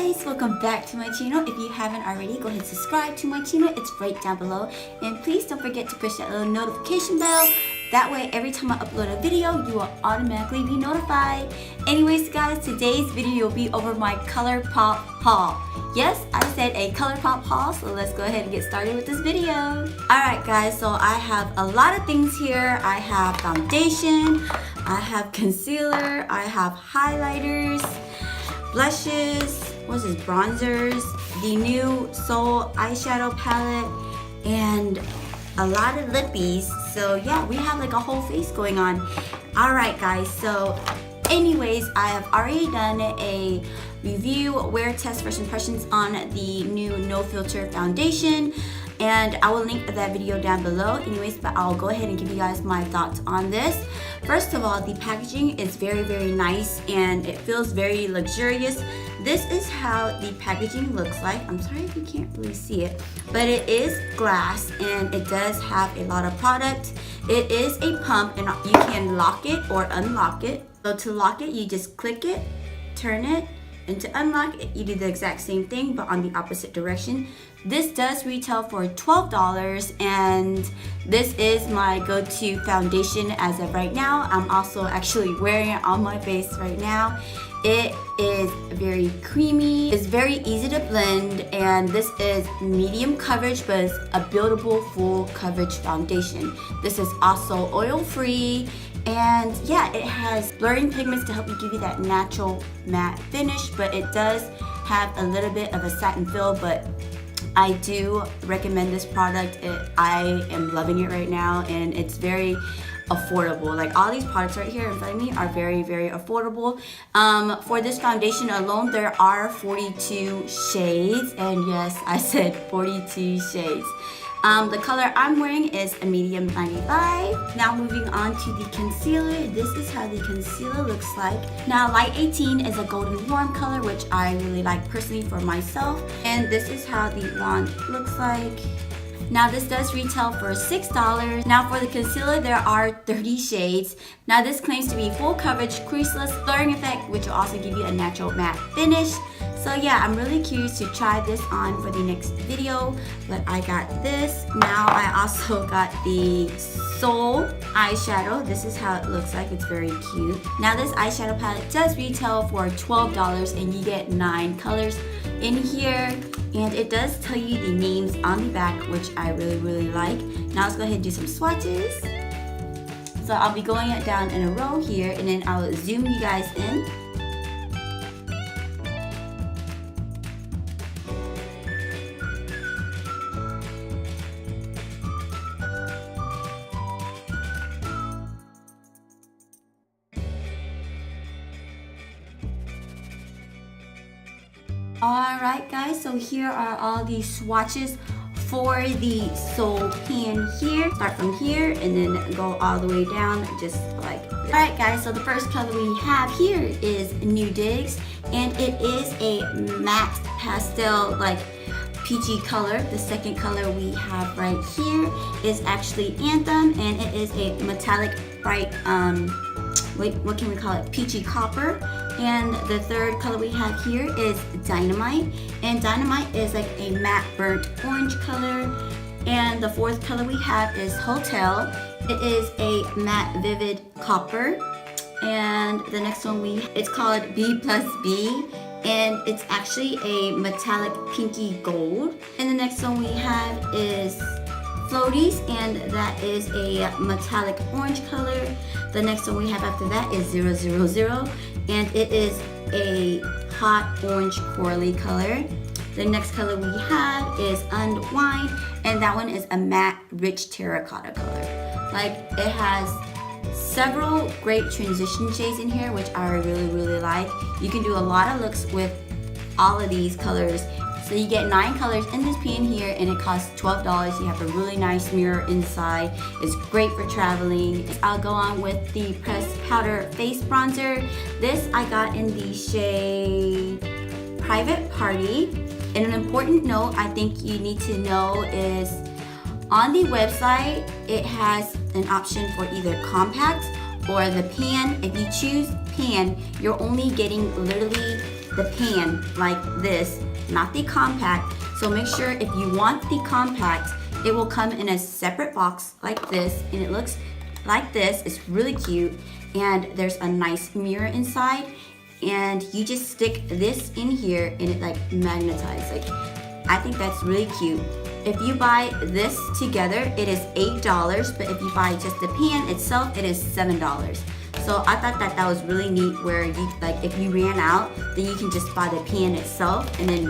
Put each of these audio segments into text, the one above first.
guys, welcome back to my channel. If you haven't already, go ahead and subscribe to my channel. It's right down below, and please don't forget to push that little notification bell. That way every time I upload a video, you will automatically be notified. Anyways guys, today's video will be over my Colourpop haul. Yes, I said a Colourpop haul, so let's go ahead and get started with this video. Alright guys, so I have a lot of things here. I have foundation, I have concealer, I have highlighters, blushes, what's this, bronzers, the new Soul eyeshadow palette, and a lot of lippies. So yeah, we have like a whole face going on. Alright guys, so anyways, I have already done a review, wear test, first impressions on the new No Filter foundation, and I will link that video down below. Anyways, but I'll go ahead and give you guys my thoughts on this. First of all, the packaging is very nice and it feels very luxurious. This is how the packaging looks like. I'm sorry if you can't really see it, but it is glass and it does have a lot of product. It is a pump and you can lock it or unlock it. So to lock it, you just click it, turn it, and to unlock it, you do the exact same thing but on the opposite direction. This does retail for $12, and this is my go-to foundation as of right now. I'm also actually wearing it on my face right now. It is very creamy, it's very easy to blend, and this is medium coverage, but it's a buildable full coverage foundation. This is also oil-free, and yeah, it has blurring pigments to help you give you that natural matte finish, but it does have a little bit of a satin feel, but I do recommend this product. I am loving it right now, and it's very affordable. Like all these products right here in front of me are very affordable. For this foundation alone, there are 42 shades, and yes, I said 42 shades. The color I'm wearing is a medium 95. Now moving on to the concealer. This is how the concealer looks like. Now light 18 is a golden warm color, which I really like personally for myself. And this is how the wand looks like. Now this does retail for $6. Now for the concealer, there are 30 shades. Now this claims to be full coverage, creaseless, blurring effect, which will also give you a natural matte finish. So yeah, I'm really curious to try this on for the next video, but I got this. Now I also got the Soul eyeshadow. This is how it looks like. It's very cute. Now this eyeshadow palette does retail for $12, and you get 9 colors in here, and it does tell you the names on the back, which I really like. Now let's go ahead and do some swatches. So I'll be going it down in a row here, and then I'll zoom you guys in. Alright guys, so here are all the swatches for the Soul pan here. Start from here and then go all the way down just like this. Alright guys, so the first color we have here is New Digs, and it is a matte pastel like peachy color. The second color we have right here is actually Anthem, and it is a metallic bright what can we call it, peachy copper. And the third color we have here is Dynamite, and Dynamite is like a matte burnt orange color. And the fourth color we have is Hotel. It is a matte vivid copper. And the next one it's called B+B, and it's actually a metallic pinky gold. And the next one we have is Floaties, and that is a metallic orange color. The next one we have after that is 000, and it is a hot orange corally color. The next color we have is Unwind, and that one is a matte rich terracotta color. Like, it has several great transition shades in here, which I really like. You can do a lot of looks with all of these colors. So you get 9 colors in this pan here, and it costs $12. You have a really nice mirror inside. It's great for traveling. I'll go on with the pressed powder face bronzer. This I got in the shade Private Party. And an important note I think you need to know is on the website, it has an option for either compact or the pan. If you choose pan, you're only getting literally the pan like this, not the compact. So make sure if you want the compact, it will come in a separate box like this, and it looks like this. It's really cute, and there's a nice mirror inside, and you just stick this in here and it like magnetizes. Like, I think that's really cute. If you buy this together, it is $8, but if you buy just the pan itself, it is $7. So I thought that was really neat, where you, like, if you ran out, then you can just buy the pan itself and then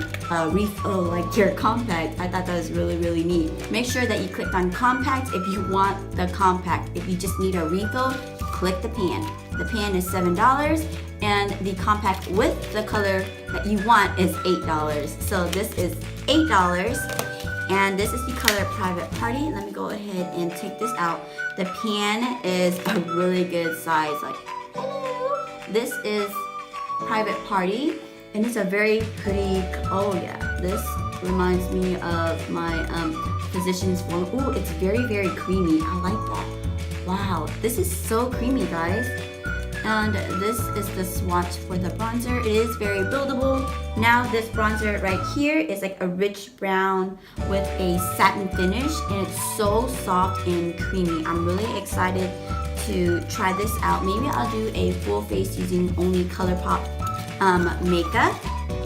refill like your compact. I thought that was really, really neat. Make sure that you click on compact if you want the compact. If you just need a refill, click the pan. The pan is $7, and the compact with the color that you want is $8. So this is $8. And this is the color Private Party. Let me go ahead and take this out. The pan is a really good size. Like, hello. This is Private Party, and it's a very pretty, oh yeah, this reminds me of my Physicians Formula. Ooh, it's very, very creamy. I like that. Wow, this is so creamy, guys. And this is the swatch for the bronzer. It is very buildable. Now this bronzer right here is like a rich brown with a satin finish, and it's so soft and creamy. I'm really excited to try this out. Maybe I'll do a full face using only Colourpop makeup.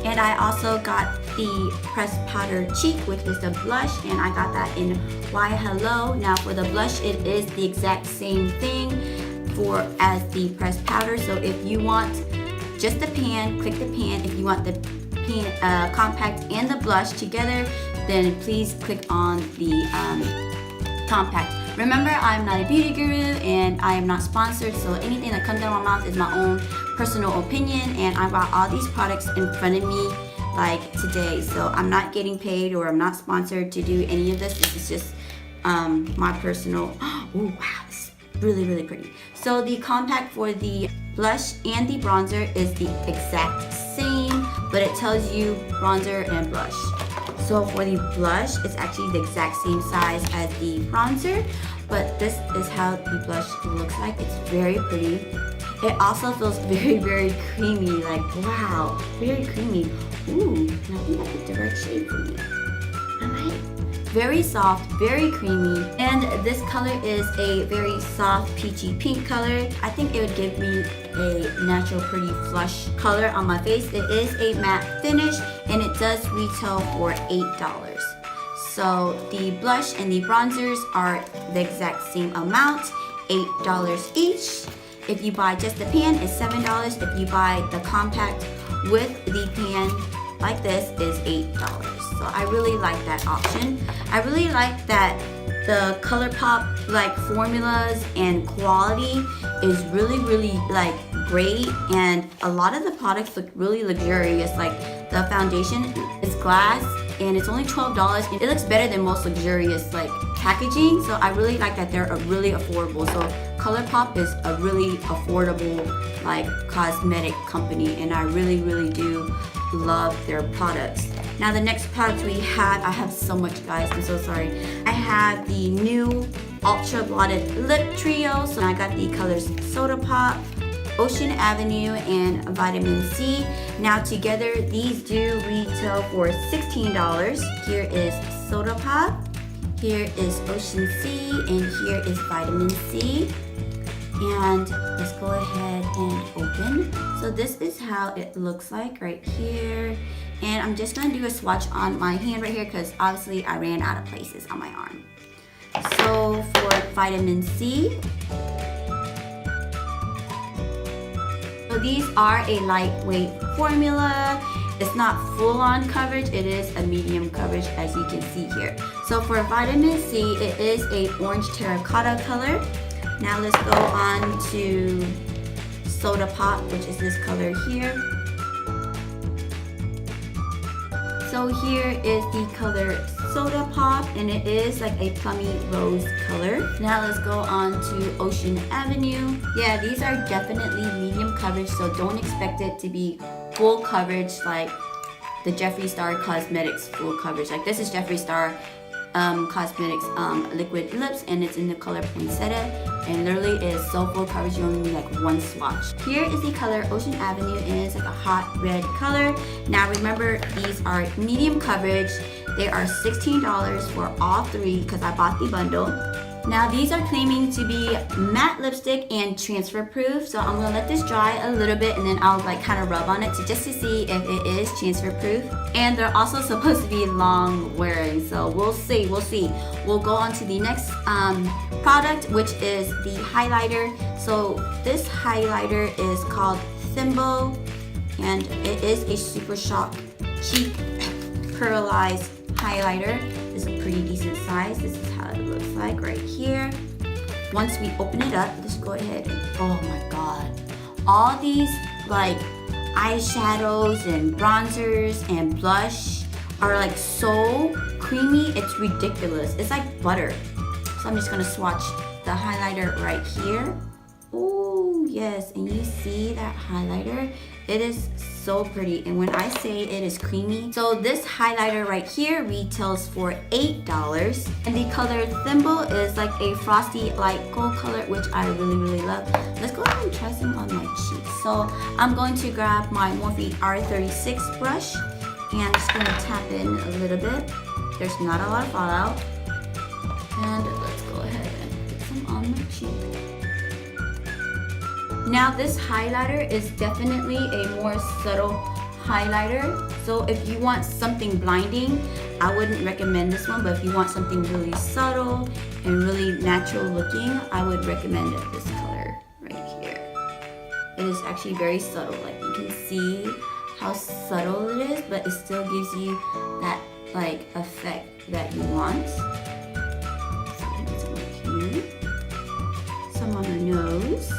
And I also got the pressed powder cheek, which is the blush, and I got that in Why Hello. Now for the blush, it is the exact same thing as the pressed powder. So if you want just the pan, click the pan. If you want the pan, compact and the blush together, then please click on the compact. Remember, I'm not a beauty guru and I am not sponsored, so anything that comes out of my mouth is my own personal opinion, and I bought all these products in front of me like today. So I'm not getting paid or I'm not sponsored to do any of this. This is just my personal, oh wow, this is really, really pretty. So the compact for the blush and the bronzer is the exact same, but it tells you bronzer and blush. So for the blush, it's actually the exact same size as the bronzer, but this is how the blush looks like. It's very pretty. It also feels very, very creamy. Like, wow, very creamy. Ooh, and I think I picked the right shade for me. Alright. Very soft, very creamy, and this color is a very soft peachy pink color. I think it would give me a natural pretty flush color on my face. It is a matte finish, and it does retail for $8. So the blush and the bronzers are the exact same amount, $8 each. If you buy just the pan, it's $7. If you buy the compact with the pan like this, is $8. So I really like that option. I really like that the Colourpop like formulas and quality is really, really like great, and a lot of the products look really luxurious. Like the foundation is glass and it's only $12, and it looks better than most luxurious like packaging. So I really like that they're really affordable. So Colourpop is a really affordable like cosmetic company, and I really, really do love their products. Now the next product we have, I have so much, guys, I'm so sorry. I have the new Ultra Blotted Lip Trio. So I got the colors Soda Pop, Ocean Avenue, and Vitamin C. Now together, these do retail for $16. Here is Soda Pop, here is Ocean C, and here is Vitamin C. And let's go ahead and open. So this is how it looks like right here. And I'm just gonna do a swatch on my hand right here because obviously I ran out of places on my arm. So for Vitamin C, so these are a lightweight formula. It's not full-on coverage, it is a medium coverage, as you can see here. So for Vitamin C, it is a orange terracotta color. Now let's go on to Soda Pop, which is this color here. So here is the color Soda Pop, and it is like a plummy rose color. Now let's go on to Ocean Avenue. Yeah, these are definitely medium coverage, so don't expect it to be full coverage like the Jeffree Star Cosmetics full coverage. Like this is Jeffree Star Cosmetics liquid lips, and it's in the color Poinsettia. and literally it is so full coverage. You only need like one swatch. Here is the color Ocean Avenue, and it's like a hot red color. Now remember, these are medium coverage. They are $16 for all three because I bought the bundle. Now these are claiming to be matte lipstick and transfer proof, so I'm gonna let this dry a little bit and then I'll like kind of rub on it just to see if it is transfer proof. And they're also supposed to be long wearing, so we'll see. We'll go on to the next product, which is the highlighter. So this highlighter is called Thimble, and it is a Super Shock cheek pearlized highlighter. This is a pretty decent size. This is how it looks like right here. Once we open it up, let's go ahead and, oh my god, all these like eyeshadows and bronzers and blush are like so creamy, it's ridiculous. It's like butter. So I'm just gonna swatch the highlighter right here. Oh yes, and you see that highlighter? It is so pretty, and when I say it is creamy, so this highlighter right here retails for $8, and the color Thimble is like a frosty light gold color, which I really love. Let's go ahead and try some on my cheeks. So I'm going to grab my Morphe R36 brush, and I'm just gonna tap in a little bit. There's not a lot of fallout, and let's go ahead and put some on my cheek. Now this highlighter is definitely a more subtle highlighter. So if you want something blinding, I wouldn't recommend this one, but if you want something really subtle and really natural looking, I would recommend this color right here. It is actually very subtle. Like you can see how subtle it is, but it still gives you that like effect that you want. So some right here, some on the nose.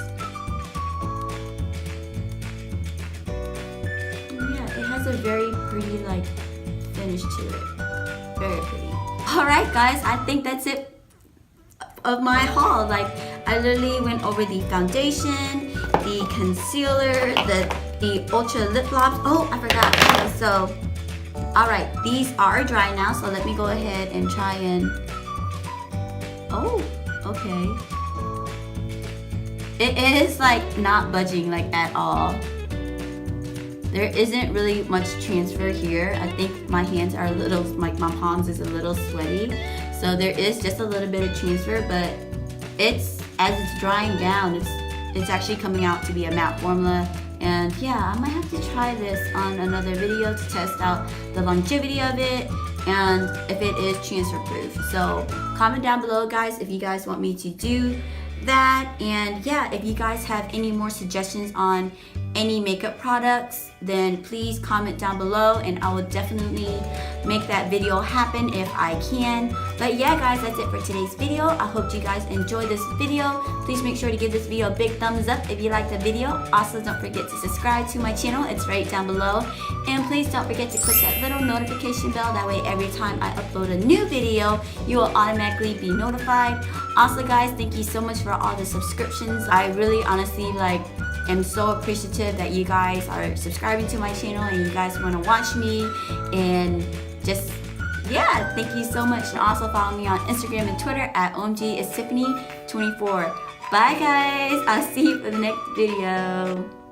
A very pretty like finish to it. Very pretty. Alright guys, I think that's it of my haul. Like I literally went over the foundation, the concealer, the ultra lip gloss. Oh, I forgot. Okay, so alright, these are dry now, so let me go ahead and try and oh, okay. It is like not budging like at all. There isn't really much transfer here. I think my hands are a little, like my palms is a little sweaty. So there is just a little bit of transfer, but it's, as it's drying down, it's actually coming out to be a matte formula. And yeah, I might have to try this on another video to test out the longevity of it and if it is transfer proof. So comment down below guys if you guys want me to do that. And yeah, if you guys have any more suggestions on any makeup products, then please comment down below and I will definitely make that video happen if I can. But yeah guys, that's it for today's video. I hope you guys enjoyed this video. Please make sure to give this video a big thumbs up if you liked the video. Also don't forget to subscribe to my channel, it's right down below. And please don't forget to click that little notification bell, that way every time I upload a new video you will automatically be notified. Also guys, thank you so much for all the subscriptions. I really honestly am so appreciative that you guys are subscribing to my channel and you guys want to watch me, and just yeah, thank you so much. And also follow me on Instagram and Twitter at OMG is Tiffany 24. Bye guys, I'll see you for the next video.